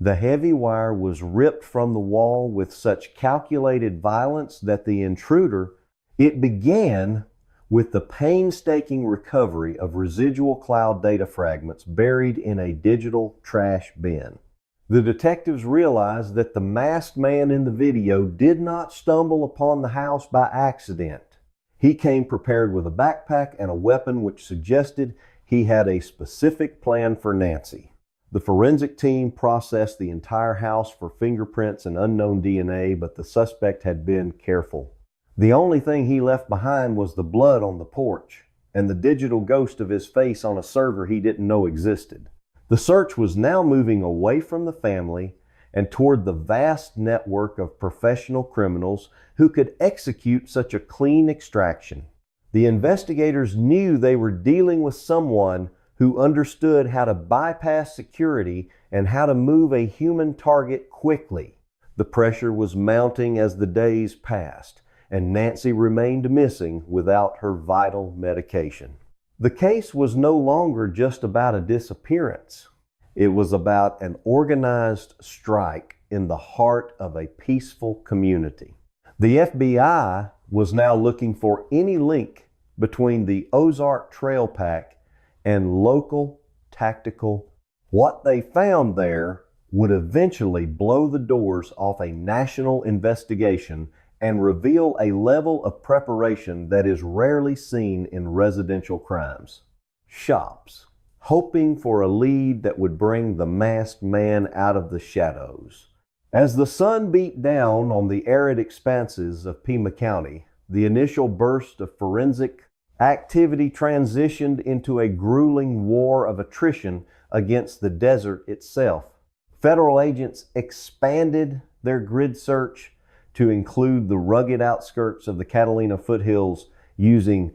The heavy wire was ripped from the wall with such calculated violence that it began with the painstaking recovery of residual cloud data fragments buried in a digital trash bin. The detectives realized that the masked man in the video did not stumble upon the house by accident. He came prepared with a backpack and a weapon which suggested he had a specific plan for Nancy. The forensic team processed the entire house for fingerprints and unknown DNA, but the suspect had been careful. The only thing he left behind was the blood on the porch and the digital ghost of his face on a server he didn't know existed. The search was now moving away from the family and toward the vast network of professional criminals who could execute such a clean extraction. The investigators knew they were dealing with someone who understood how to bypass security and how to move a human target quickly. The pressure was mounting as the days passed, and Nancy remained missing without her vital medication. The case was no longer just about a disappearance. It was about an organized strike in the heart of a peaceful community. The FBI was now looking for any link between the Ozark Trail Pack and local tactical. What they found there would eventually blow the doors off a national investigation and reveal a level of preparation that is rarely seen in residential crimes. Shops, hoping for a lead that would bring the masked man out of the shadows. As the sun beat down on the arid expanses of Pima County, the initial burst of forensic activity transitioned into a grueling war of attrition against the desert itself. Federal agents expanded their grid search to include the rugged outskirts of the Catalina foothills using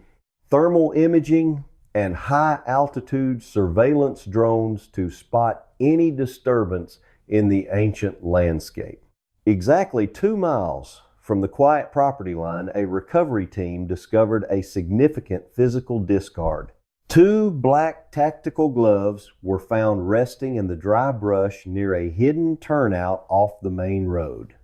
thermal imaging and high-altitude surveillance drones to spot any disturbance in the ancient landscape. Exactly 2 miles from the quiet property line, a recovery team discovered a significant physical discard. 2 black tactical gloves were found resting in the dry brush near a hidden turnout off the main road.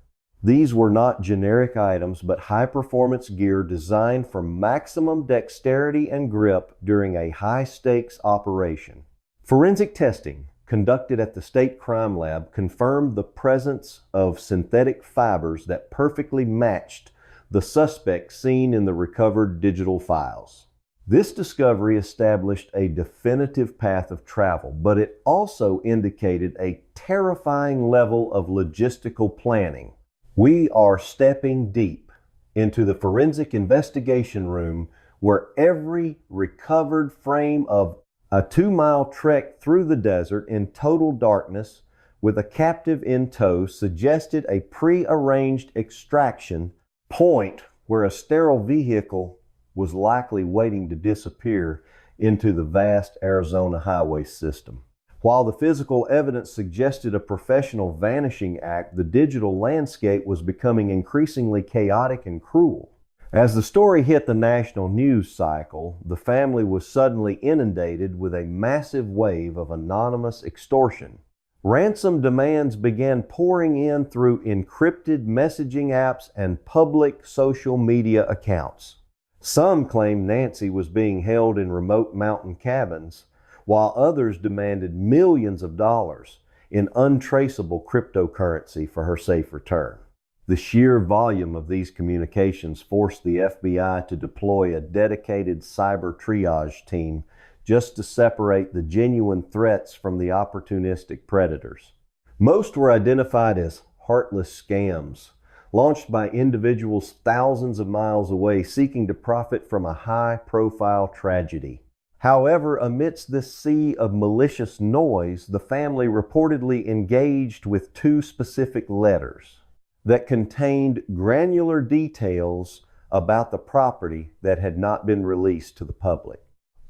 These were not generic items, but high-performance gear designed for maximum dexterity and grip during a high-stakes operation. Forensic testing conducted at the State Crime Lab confirmed the presence of synthetic fibers that perfectly matched the suspect seen in the recovered digital files. This discovery established a definitive path of travel, but it also indicated a terrifying level of logistical planning. We are stepping deep into the forensic investigation room where every recovered frame of a 2-mile trek through the desert in total darkness with a captive in tow suggested a pre-arranged extraction point where a sterile vehicle was likely waiting to disappear into the vast Arizona highway system. While the physical evidence suggested a professional vanishing act, the digital landscape was becoming increasingly chaotic and cruel. As the story hit the national news cycle, the family was suddenly inundated with a massive wave of anonymous extortion. Ransom demands began pouring in through encrypted messaging apps and public social media accounts. Some claimed Nancy was being held in remote mountain cabins, while others demanded millions of dollars in untraceable cryptocurrency for her safe return. The sheer volume of these communications forced the FBI to deploy a dedicated cyber triage team just to separate the genuine threats from the opportunistic predators. Most were identified as heartless scams, launched by individuals thousands of miles away seeking to profit from a high-profile tragedy. However, amidst this sea of malicious noise, the family reportedly engaged with 2 specific letters that contained granular details about the property that had not been released to the public.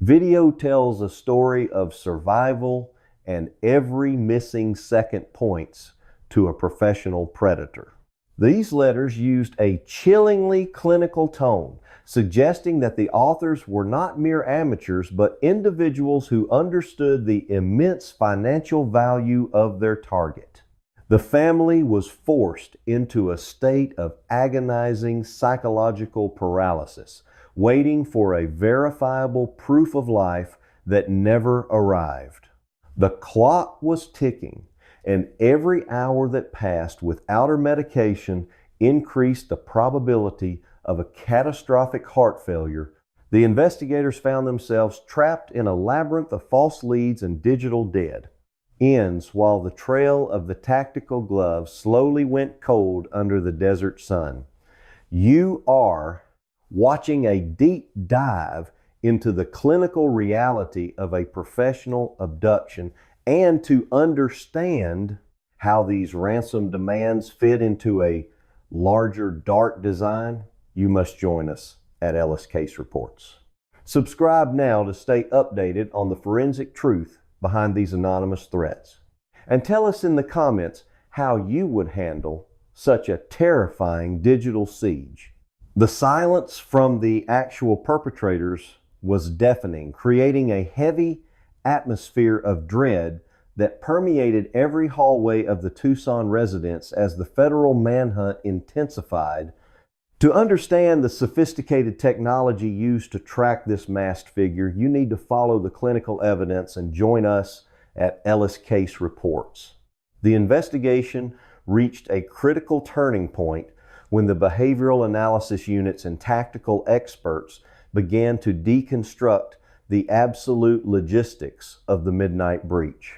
Video tells a story of survival and every missing second points to a professional predator. These letters used a chillingly clinical tone, suggesting that the authors were not mere amateurs, but individuals who understood the immense financial value of their target. The family was forced into a state of agonizing psychological paralysis, waiting for a verifiable proof of life that never arrived. The clock was ticking, and every hour that passed without her medication increased the probability of a catastrophic heart failure. The investigators found themselves trapped in a labyrinth of false leads and digital dead ends while the trail of the tactical glove slowly went cold under the desert sun. You are watching a deep dive into the clinical reality of a professional abduction and to understand how these ransom demands fit into a larger dark design. You must join us at Ellis Case Reports. Subscribe now to stay updated on the forensic truth behind these anonymous threats. And tell us in the comments how you would handle such a terrifying digital siege. The silence from the actual perpetrators was deafening, creating a heavy atmosphere of dread that permeated every hallway of the Tucson residence as the federal manhunt intensified. To understand the sophisticated technology used to track this masked figure, you need to follow the clinical evidence and join us at Ellis Case Reports. The investigation reached a critical turning point when the behavioral analysis units and tactical experts began to deconstruct the absolute logistics of the midnight breach.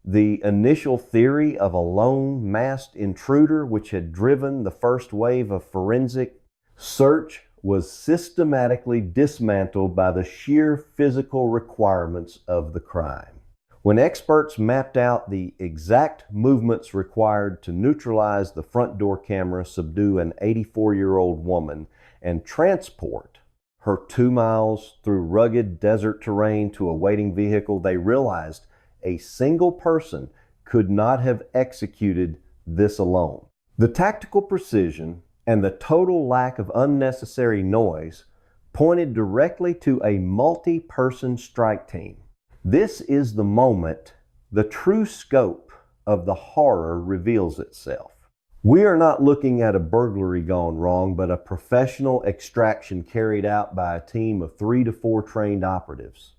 The initial theory of a lone masked intruder, which had driven the first wave of forensic search, was systematically dismantled by the sheer physical requirements of the crime. When experts mapped out the exact movements required to neutralize the front door camera, subdue an 84-year-old woman, and transport her 2 miles through rugged desert terrain to a waiting vehicle, they realized a single person could not have executed this alone. The tactical precision and the total lack of unnecessary noise pointed directly to a multi-person strike team. This is the moment the true scope of the horror reveals itself. We are not looking at a burglary gone wrong, but a professional extraction carried out by a team of 3 to 4 trained operatives.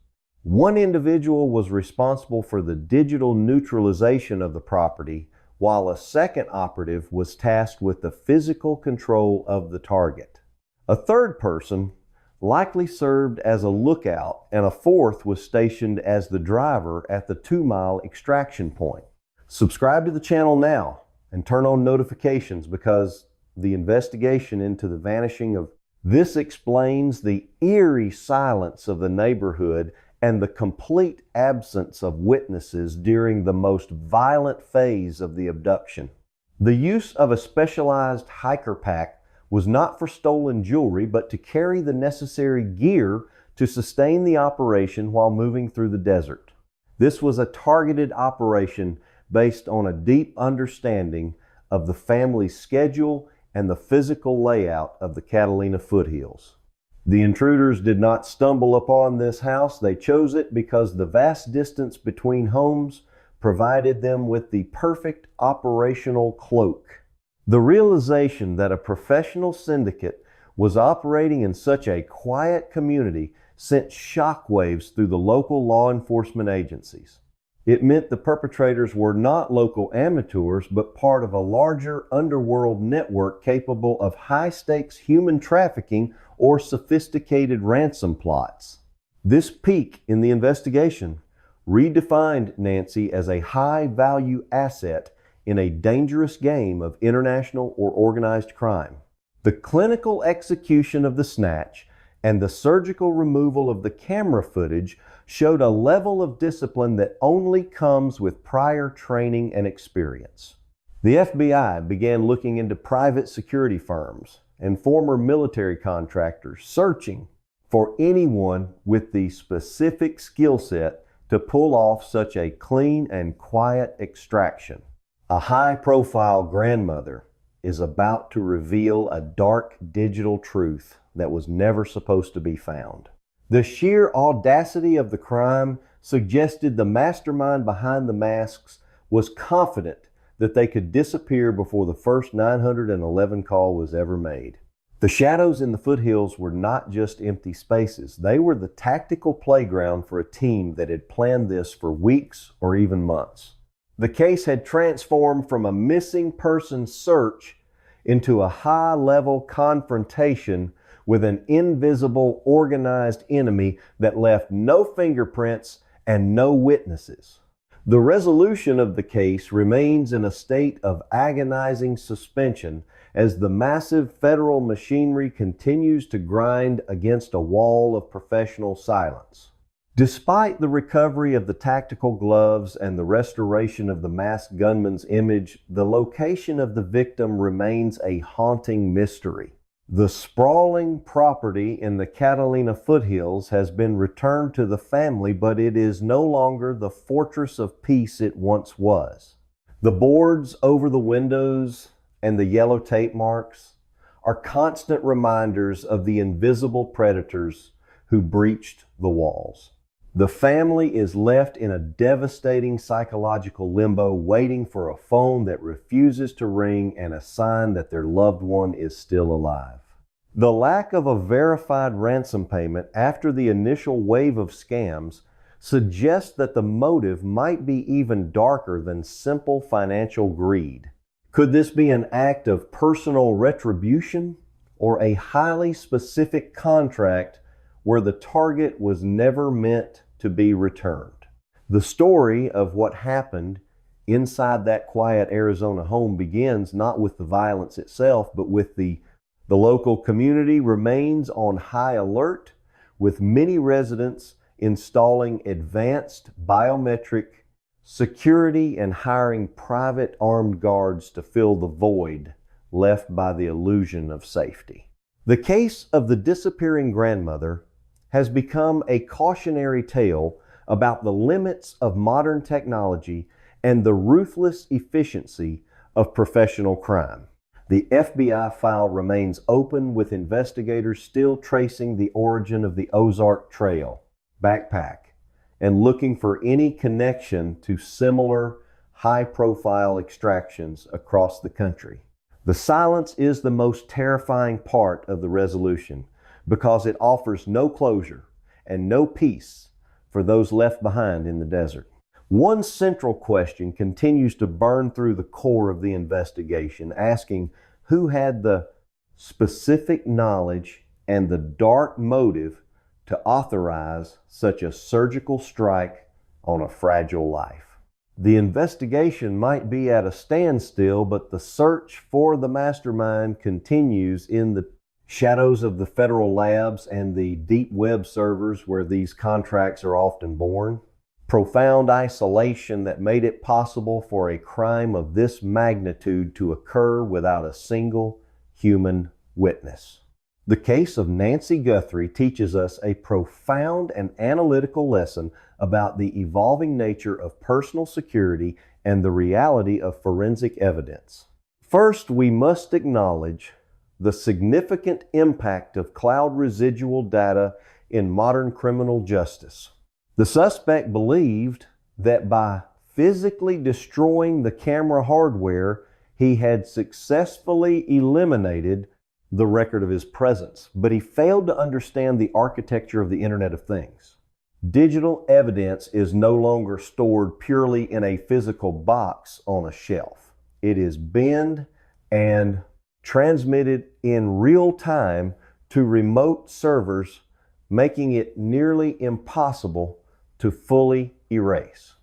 One individual was responsible for the digital neutralization of the property, while a second operative was tasked with the physical control of the target. A third person likely served as a lookout, and a fourth was stationed as the driver at the 2-mile extraction point. Subscribe to the channel now and turn on notifications, because the investigation into the vanishing of this explains the eerie silence of the neighborhood and the complete absence of witnesses during the most violent phase of the abduction. The use of a specialized hiker pack was not for stolen jewelry, but to carry the necessary gear to sustain the operation while moving through the desert. This was a targeted operation based on a deep understanding of the family's schedule and the physical layout of the Catalina foothills. The intruders did not stumble upon this house. They chose it because the vast distance between homes provided them with the perfect operational cloak. The realization that a professional syndicate was operating in such a quiet community sent shockwaves through the local law enforcement agencies. It meant the perpetrators were not local amateurs, but part of a larger underworld network capable of high-stakes human trafficking or sophisticated ransom plots. This peak in the investigation redefined Nancy as a high-value asset in a dangerous game of international or organized crime. The clinical execution of the snatch and the surgical removal of the camera footage showed a level of discipline that only comes with prior training and experience. The FBI began looking into private security firms and former military contractors, searching for anyone with the specific skill set to pull off such a clean and quiet extraction. A high-profile grandmother is about to reveal a dark digital truth that was never supposed to be found. The sheer audacity of the crime suggested the mastermind behind the masks was confident that they could disappear before the first 911 call was ever made. The shadows in the foothills were not just empty spaces. They were the tactical playground for a team that had planned this for weeks or even months. The case had transformed from a missing person search into a high-level confrontation with an invisible, organized enemy that left no fingerprints and no witnesses. The resolution of the case remains in a state of agonizing suspension as the massive federal machinery continues to grind against a wall of professional silence. Despite the recovery of the tactical gloves and the restoration of the masked gunman's image, the location of the victim remains a haunting mystery. The sprawling property in the Catalina foothills has been returned to the family, but it is no longer the fortress of peace it once was. The boards over the windows and the yellow tape marks are constant reminders of the invisible predators who breached the walls. The family is left in a devastating psychological limbo, waiting for a phone that refuses to ring and a sign that their loved one is still alive. The lack of a verified ransom payment after the initial wave of scams suggests that the motive might be even darker than simple financial greed. Could this be an act of personal retribution or a highly specific contract where the target was never meant to be returned? The story of what happened inside that quiet Arizona home begins not with the violence itself, but with the local community remains on high alert, with many residents installing advanced biometric security and hiring private armed guards to fill the void left by the illusion of safety. The case of the disappearing grandmother has become a cautionary tale about the limits of modern technology and the ruthless efficiency of professional crime. The FBI file remains open, with investigators still tracing the origin of the Ozark Trail backpack and looking for any connection to similar high-profile extractions across the country. The silence is the most terrifying part of the resolution because it offers no closure and no peace for those left behind in the desert. One central question continues to burn through the core of the investigation, asking who had the specific knowledge and the dark motive to authorize such a surgical strike on a fragile life. The investigation might be at a standstill, but the search for the mastermind continues in the shadows of the federal labs and the deep web servers where these contracts are often born. Profound isolation that made it possible for a crime of this magnitude to occur without a single human witness. The case of Nancy Guthrie teaches us a profound and analytical lesson about the evolving nature of personal security and the reality of forensic evidence. First, we must acknowledge the significant impact of cloud residual data in modern criminal justice. The suspect believed that by physically destroying the camera hardware, he had successfully eliminated the record of his presence, but he failed to understand the architecture of the Internet of Things. Digital evidence is no longer stored purely in a physical box on a shelf. It is binned and transmitted in real time to remote servers, making it nearly impossible to fully erase.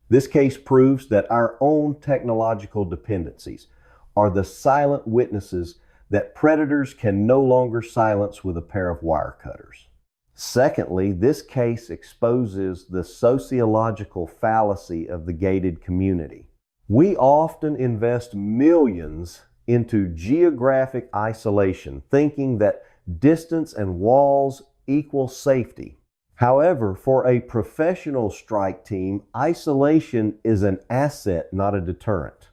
This case proves that our own technological dependencies are the silent witnesses that predators can no longer silence with a pair of wire cutters. Secondly, this case exposes the sociological fallacy of the gated community. We often invest millions into geographic isolation, thinking that distance and walls equal safety. However, for a professional strike team, isolation is an asset, not a deterrent.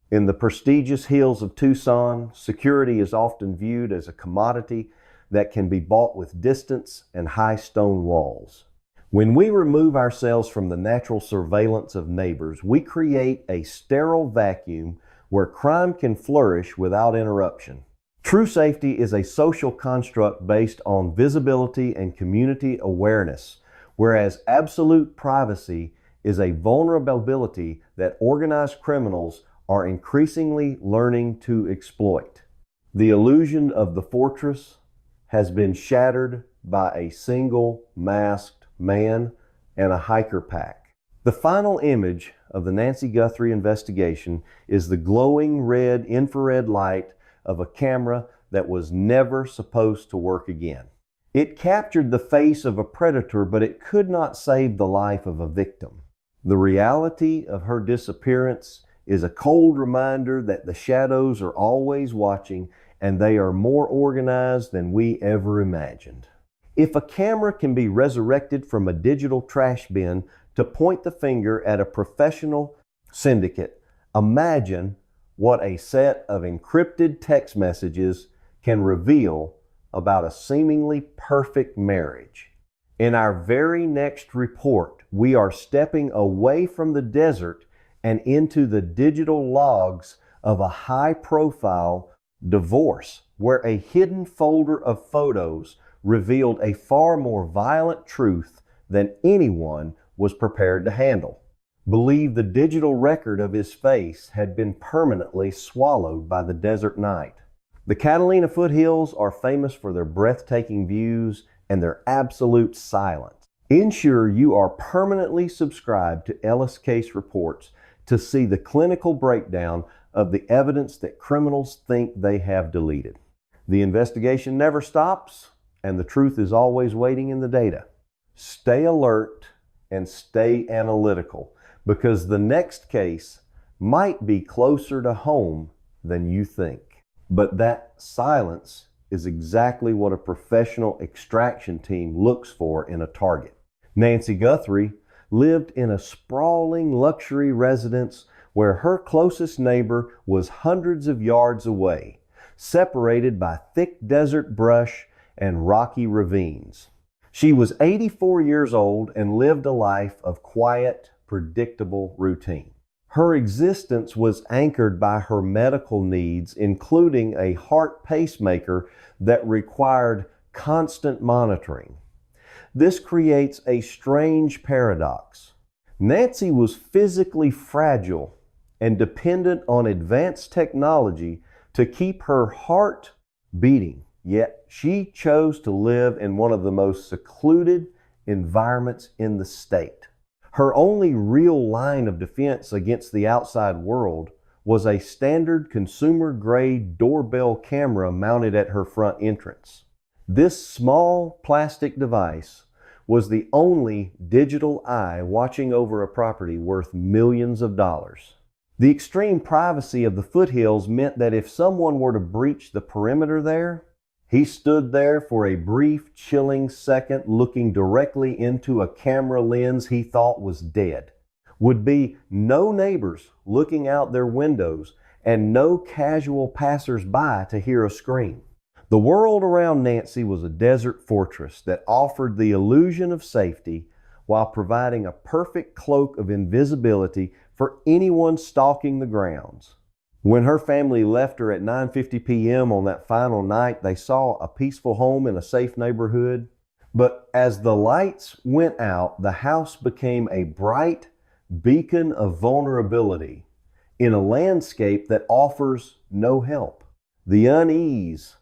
In the prestigious hills of Tucson, security is often viewed as a commodity that can be bought with distance and high stone walls. When we remove ourselves from the natural surveillance of neighbors, we create a sterile vacuum where crime can flourish without interruption. True safety is a social construct based on visibility and community awareness, whereas absolute privacy is a vulnerability that organized criminals are increasingly learning to exploit. The illusion of the fortress has been shattered by a single masked man and a hiker pack. The final image of the Nancy Guthrie investigation is the glowing red infrared light of a camera that was never supposed to work again. It captured the face of a predator, but it could not save the life of a victim. The reality of her disappearance is a cold reminder that the shadows are always watching, and they are more organized than we ever imagined. If a camera can be resurrected from a digital trash bin to point the finger at a professional syndicate, imagine what a set of encrypted text messages can reveal about a seemingly perfect marriage. In our very next report, we are stepping away from the desert and into the digital logs of a high-profile divorce, where a hidden folder of photos revealed a far more violent truth than anyone was prepared to handle. Believed the digital record of his face had been permanently swallowed by the desert night. The Catalina foothills are famous for their breathtaking views and their absolute silence. Ensure you are permanently subscribed to Ellis Case Reports to see the clinical breakdown of the evidence that criminals think they have deleted. The investigation never stops, and the truth is always waiting in the data. Stay alert and stay analytical, because the next case might be closer to home than you think. But that silence is exactly what a professional extraction team looks for in a target. Nancy Guthrie lived in a sprawling luxury residence where her closest neighbor was hundreds of yards away, separated by thick desert brush and rocky ravines. She was 84 years old and lived a life of quiet, predictable routine. Her existence was anchored by her medical needs, including a heart pacemaker that required constant monitoring. This creates a strange paradox. Nancy was physically fragile and dependent on advanced technology to keep her heart beating, yet she chose to live in one of the most secluded environments in the state. Her only real line of defense against the outside world was a standard consumer-grade doorbell camera mounted at her front entrance. This small plastic device was the only digital eye watching over a property worth millions of dollars. The extreme privacy of the foothills meant that if someone were to breach the perimeter there, he stood there for a brief, chilling second, looking directly into a camera lens he thought was dead. Would be no neighbors looking out their windows and no casual passers-by to hear a scream. The world around Nancy was a desert fortress that offered the illusion of safety while providing a perfect cloak of invisibility for anyone stalking the grounds. When her family left her at 9:50 p.m. on that final night, they saw a peaceful home in a safe neighborhood. But as the lights went out, the house became a bright beacon of vulnerability in a landscape that offers no help. The unease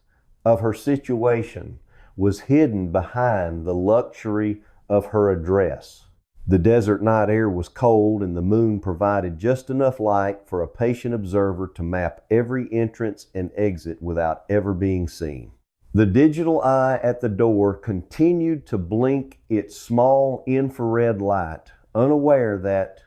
of her situation was hidden behind the luxury of her address. The desert night air was cold, and the moon provided just enough light for a patient observer to map every entrance and exit without ever being seen. The digital eye at the door continued to blink its small infrared light, unaware that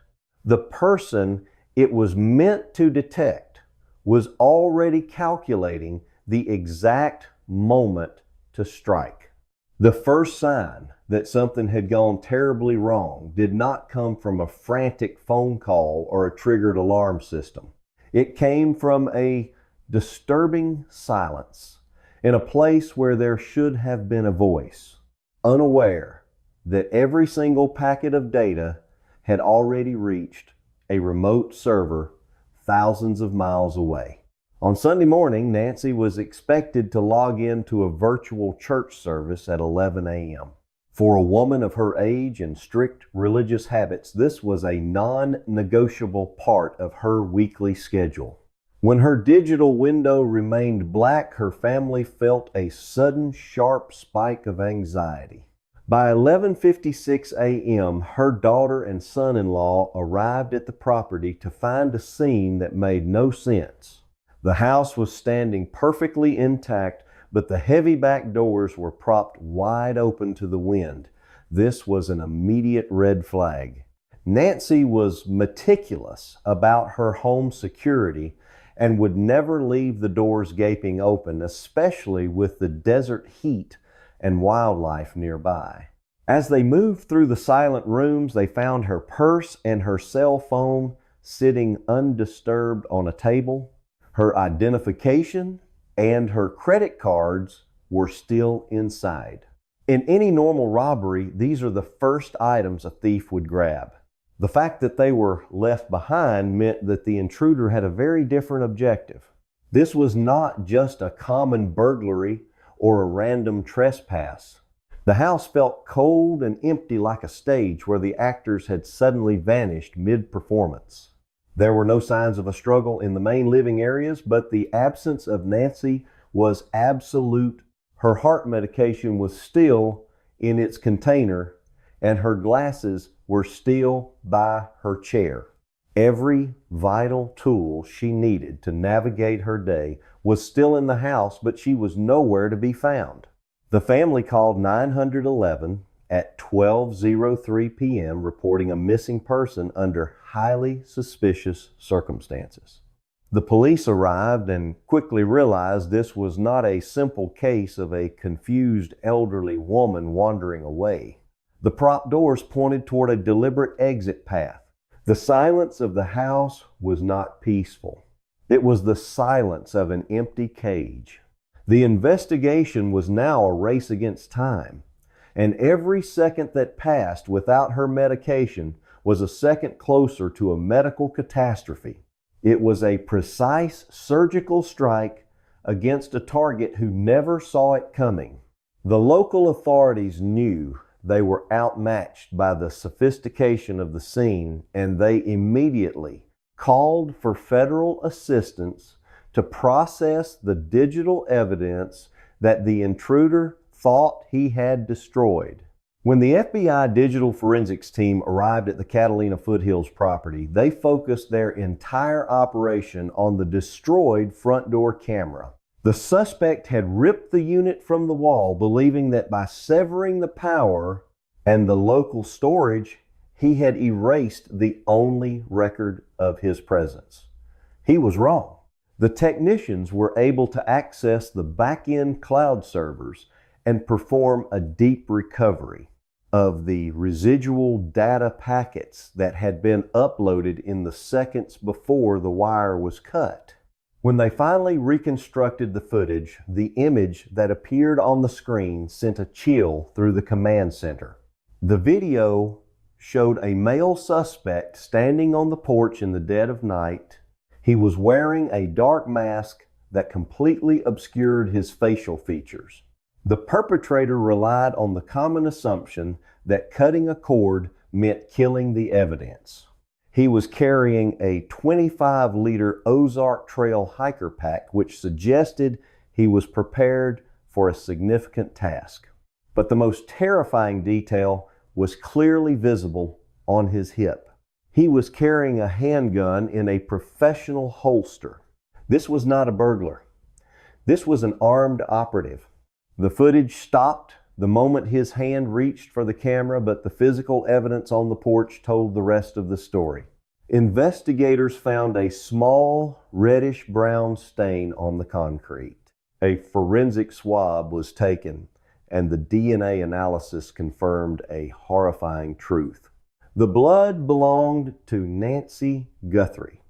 the person it was meant to detect was already calculating the exact moment to strike. The first sign that something had gone terribly wrong did not come from a frantic phone call or a triggered alarm system. It came from a disturbing silence in a place where there should have been a voice. Unaware that every single packet of data had already reached a remote server thousands of miles away. On Sunday morning, Nancy was expected to log into a virtual church service at 11 a.m. For a woman of her age and strict religious habits, this was a non-negotiable part of her weekly schedule. When her digital window remained black, her family felt a sudden sharp spike of anxiety. By 11:56 a.m., her daughter and son-in-law arrived at the property to find a scene that made no sense. The house was standing perfectly intact, but the heavy back doors were propped wide open to the wind. This was an immediate red flag. Nancy was meticulous about her home security and would never leave the doors gaping open, especially with the desert heat and wildlife nearby. As they moved through the silent rooms, they found her purse and her cell phone sitting undisturbed on a table. Her identification and her credit cards were still inside. In any normal robbery, these are the first items a thief would grab. The fact that they were left behind meant that the intruder had a very different objective. This was not just a common burglary or a random trespass. The house felt cold and empty like a stage where the actors had suddenly vanished mid-performance. There were no signs of a struggle in the main living areas, but the absence of Nancy was absolute. Her heart medication was still in its container, and her glasses were still by her chair. Every vital tool she needed to navigate her day was still in the house, but she was nowhere to be found. The family called 911 at 12:03 p.m. reporting a missing person under highly suspicious circumstances. The police arrived and quickly realized this was not a simple case of a confused elderly woman wandering away. The prop doors pointed toward a deliberate exit path. The silence of the house was not peaceful. It was the silence of an empty cage. The investigation was now a race against time, and every second that passed without her medication was a second closer to a medical catastrophe. It was a precise surgical strike against a target who never saw it coming. The local authorities knew they were outmatched by the sophistication of the scene, and they immediately called for federal assistance to process the digital evidence that the intruder thought he had destroyed. When the FBI digital forensics team arrived at the Catalina Foothills property, they focused their entire operation on the destroyed front door camera. The suspect had ripped the unit from the wall, believing that by severing the power and the local storage, he had erased the only record of his presence. He was wrong. The technicians were able to access the back-end cloud servers and perform a deep recovery of the residual data packets that had been uploaded in the seconds before the wire was cut. When they finally reconstructed the footage, the image that appeared on the screen sent a chill through the command center. The video showed a male suspect standing on the porch in the dead of night. He was wearing a dark mask that completely obscured his facial features. The perpetrator relied on the common assumption that cutting a cord meant killing the evidence. He was carrying a 25-liter Ozark Trail hiker pack, which suggested he was prepared for a significant task. But the most terrifying detail was clearly visible on his hip. He was carrying a handgun in a professional holster. This was not a burglar. This was an armed operative. The footage stopped the moment his hand reached for the camera, but the physical evidence on the porch told the rest of the story. Investigators found a small reddish-brown stain on the concrete. A forensic swab was taken, and the DNA analysis confirmed a horrifying truth. The blood belonged to Nancy Guthrie.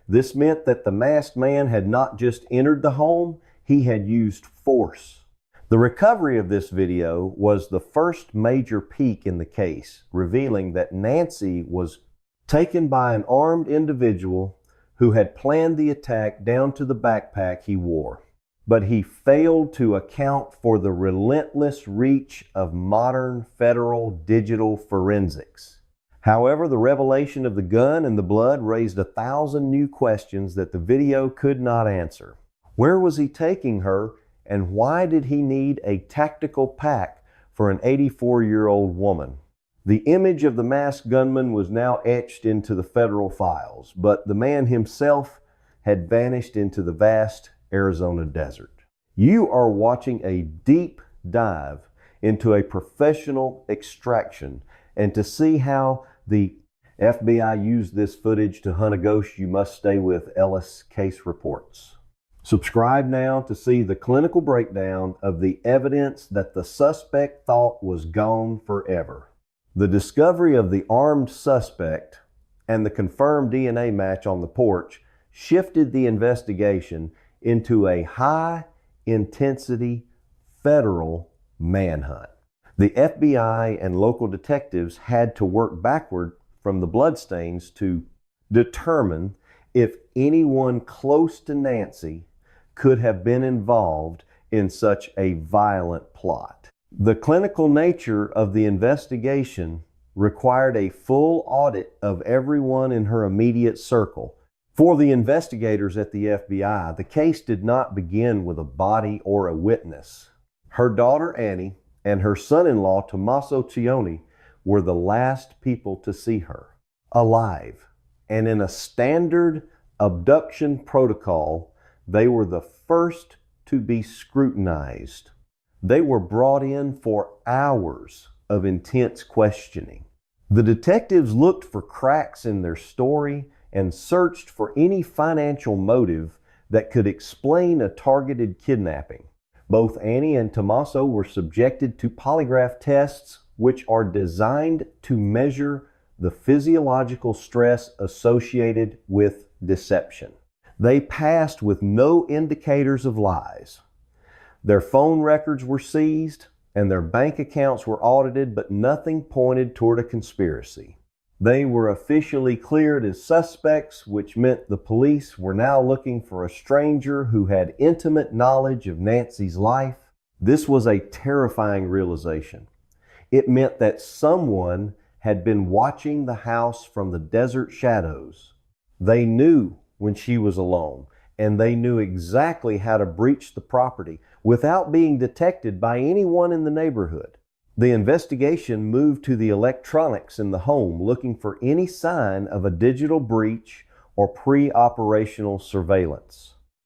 This meant that the masked man had not just entered the home, he had used force. The recovery of this video was the first major peek in the case, revealing that Nancy was taken by an armed individual who had planned the attack down to the backpack he wore. But he failed to account for the relentless reach of modern federal digital forensics. However, the revelation of the gun and the blood raised 1,000 new questions that the video could not answer. Where was he taking her, and why did he need a tactical pack for an 84-year-old woman? The image of the masked gunman was now etched into the federal files, but the man himself had vanished into the vast Arizona desert. You are watching a deep dive into a professional extraction, and to see how the FBI used this footage to hunt a ghost, you must stay with Ellis Case Reports. Subscribe now to see the clinical breakdown of the evidence that the suspect thought was gone forever. The discovery of the armed suspect and the confirmed DNA match on the porch shifted the investigation into a high-intensity federal manhunt. The FBI and local detectives had to work backward from the bloodstains to determine if anyone close to Nancy could have been involved in such a violent plot. The clinical nature of the investigation required a full audit of everyone in her immediate circle. For the investigators at the FBI, the case did not begin with a body or a witness. Her daughter Annie and her son-in-law Tommaso Cioni were the last people to see her alive, and in a standard abduction protocol, they were the first to be scrutinized. They were brought in for hours of intense questioning. The detectives looked for cracks in their story and searched for any financial motive that could explain a targeted kidnapping. Both Annie and Tommaso were subjected to polygraph tests, which are designed to measure the physiological stress associated with deception. They passed with no indicators of lies. Their phone records were seized and their bank accounts were audited, but nothing pointed toward a conspiracy. They were officially cleared as suspects, which meant the police were now looking for a stranger who had intimate knowledge of Nancy's life. This was a terrifying realization. It meant that someone had been watching the house from the desert shadows. They knew when she was alone, and they knew exactly how to breach the property without being detected by anyone in the neighborhood. The investigation moved to the electronics in the home, looking for any sign of a digital breach or pre-operational surveillance.